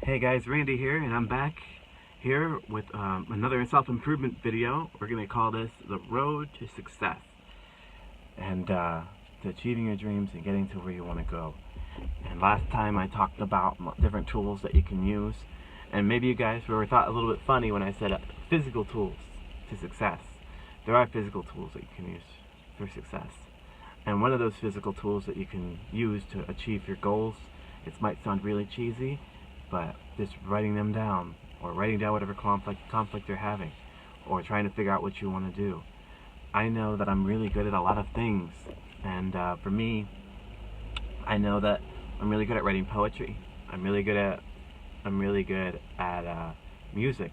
Hey guys, Randy here, and I'm back here with another self-improvement video. We're going to call this The Road to Success, and to achieving your dreams and getting to where you want to go. And last time I talked about different tools that you can use, and maybe you guys thought a little bit funny when I said physical tools to success. There are physical tools that you can use for success. And one of those physical tools that you can use to achieve your goals, it might sound really cheesy, but just writing them down, or writing down whatever conflict you're having, or trying to figure out what you want to do. I know that I'm really good at a lot of things, and for me, I know that I'm really good at writing poetry. I'm really good at music.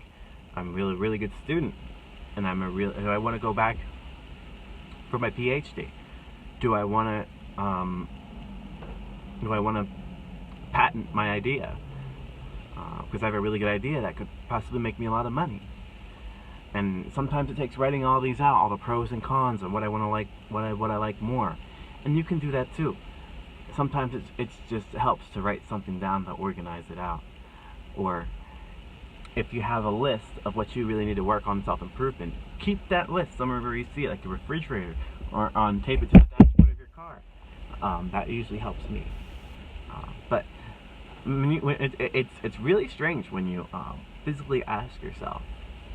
I'm a really good student, and do I want to go back for my PhD? Do I want to patent my idea? Because I have a really good idea that could possibly make me a lot of money. And sometimes it takes writing all these out, all the pros and cons, and what I like more. And you can do that too. Sometimes it's just helps to write something down to organize it out. Or if you have a list of what you really need to work on self-improvement, keep that list somewhere where you see it, like the refrigerator, or tape it to the dashboard of your car. That usually helps me. But it's really strange when you physically ask yourself,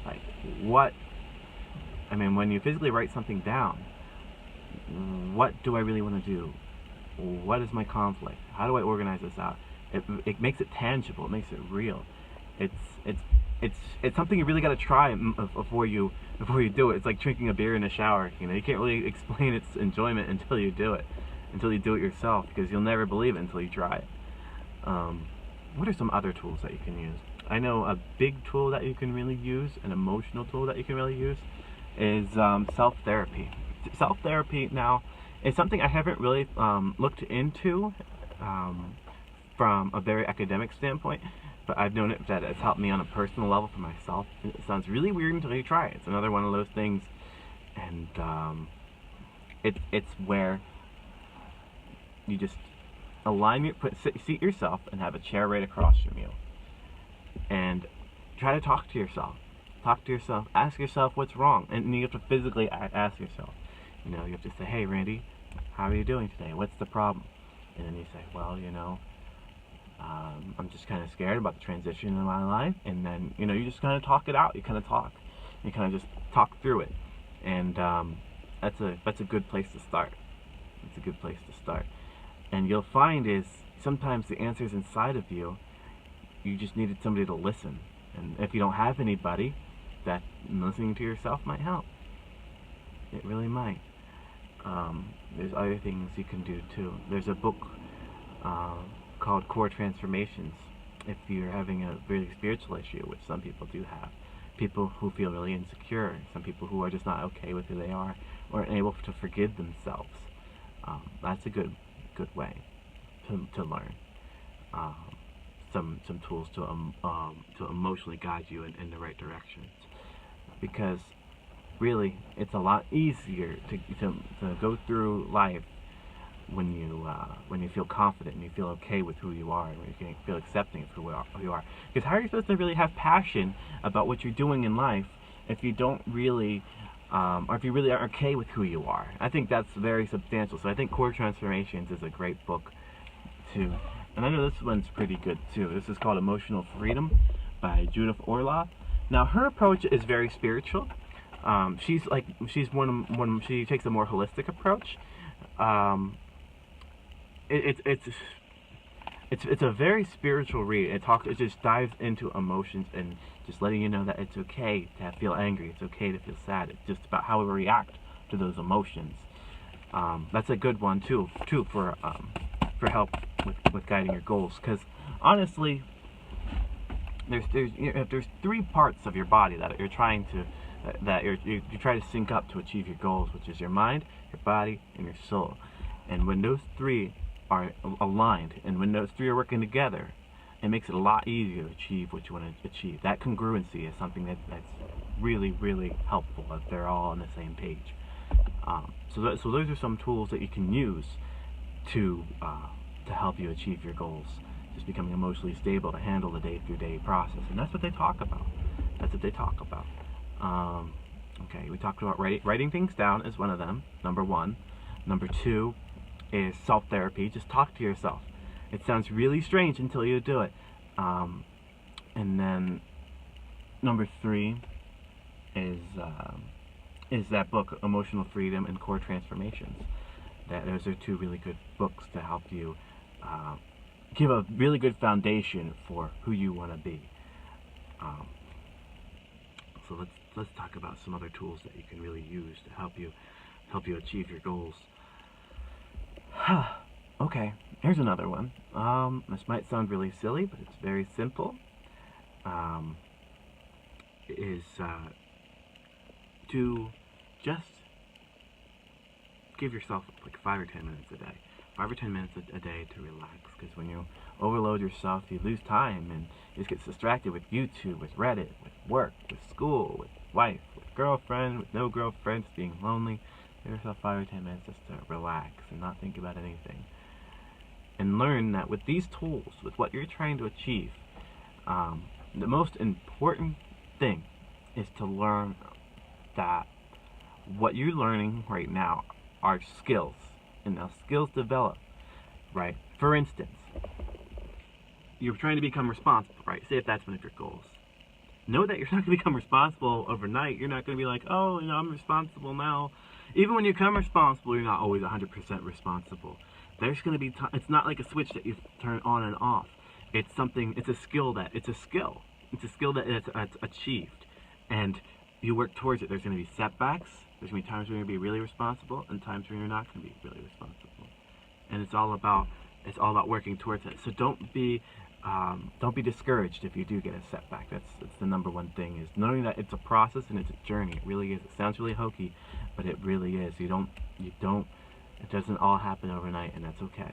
like, when you physically write something down, what do I really want to do? What is my conflict? How do I organize this out? It makes it tangible. It makes it real. It's something you really got to try before you do it. It's like drinking a beer in a shower. You can't really explain its enjoyment until you do it yourself, because you'll never believe it until you try it. What are some other tools that you can use? I know a big tool that you can really use, an emotional tool that you can really use, is self-therapy. Self-therapy now is something I haven't really looked into from a very academic standpoint, but I've known that it's helped me on a personal level for myself. It sounds really weird until you try it. It's another one of those things, and it's where you just seat yourself and have a chair right across from you, and try to talk to yourself. Ask yourself what's wrong, and you have to physically ask yourself. You have to say, "Hey, Randy, how are you doing today? What's the problem?" And then you say, "Well, I'm just kind of scared about the transition in my life." And then you just kind of talk it out. You kind of just talk through it, and that's a good place to start. It's a good place to start. And you'll find is sometimes the answers inside of you, you just needed somebody to listen. And if you don't have anybody, that listening to yourself might help. It really might. There's other things you can do too. There's a book called Core Transformations. If you're having a really spiritual issue, which some people do have, people who feel really insecure, some people who are just not okay with who they are, or unable to forgive themselves, that's a good way to learn some tools to emotionally guide you in the right directions, because really it's a lot easier to go through life when you feel confident and you feel okay with who you are, and when you feel accepting of who you are. Because how are you supposed to really have passion about what you're doing in life if you don't really or if you really aren't okay with who you are? I think that's very substantial. So I think Core Transformations is a great book too. And I know this one's pretty good too. This is called Emotional Freedom by Judith Orloff. Now her approach is very spiritual. She takes a more holistic approach. It's a very spiritual read. It just dives into emotions and just letting you know that it's okay to feel angry. It's okay to feel sad. It's just about how we react to those emotions. That's a good one too for help with guiding your goals. Because honestly, there's three parts of your body that you're trying to you try to sync up to achieve your goals, which is your mind, your body, and your soul. And when those three are aligned, and when those three are working together, it makes it a lot easier to achieve what you want to achieve. That congruency is something that's really, really helpful if they're all on the same page. So those are some tools that you can use to help you achieve your goals. just becoming emotionally stable to handle the day-through-day process. And that's what they talk about. That's what they talk about. Okay, we talked about writing things down is one of them, number one. Number two is self-therapy. Just talk to yourself. It sounds really strange until you do it. And then number three is that book, Emotional Freedom and Core Transformations. Those are two really good books to help you give a really good foundation for who you want to be. So let's talk about some other tools that you can really use to help you achieve your goals. Okay, here's another one. This might sound really silly, but it's very simple. To just give yourself like 5 or 10 minutes a day. 5 or 10 minutes a day to relax, because when you overload yourself, you lose time and you just get distracted with YouTube, with Reddit, with work, with school, with wife, with girlfriend, with no girlfriend, being lonely. Give yourself 5 or 10 minutes just to relax and not think about anything. And learn that with these tools, with what you're trying to achieve, the most important thing is to learn that what you're learning right now are skills, and now skills develop, right? For instance, you're trying to become responsible, right? Say if that's one of your goals. Know that you're not going to become responsible overnight. You're not going to be like, oh, I'm responsible now. Even when you become responsible, you're not always 100% responsible. There's going to be it's not like a switch that you turn on and off. It's a skill that it's achieved, and you work towards it. There's going to be setbacks. There's going to be times when you're going to be really responsible, and times when you're not going to be really responsible. And it's all about working towards it. So don't be discouraged if you do get a setback. That's the number one thing, is knowing that it's a process and it's a journey. It really is. It sounds really hokey, but it really is. It doesn't all happen overnight, and that's okay.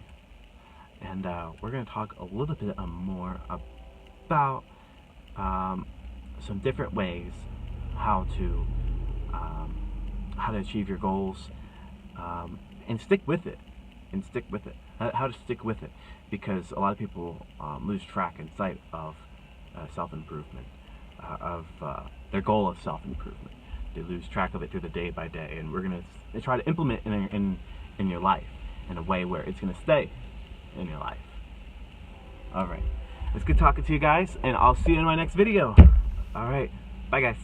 And we're going to talk a little bit more about some different ways how to achieve your goals, and stick with it. How to stick with it, because a lot of people lose track and sight of self-improvement, of their goal of self-improvement. They lose track of it through the day by day, and we're going to try to implement it in your life in a way where it's going to stay in your life. Alright, it's good talking to you guys, and I'll see you in my next video. Alright, bye guys.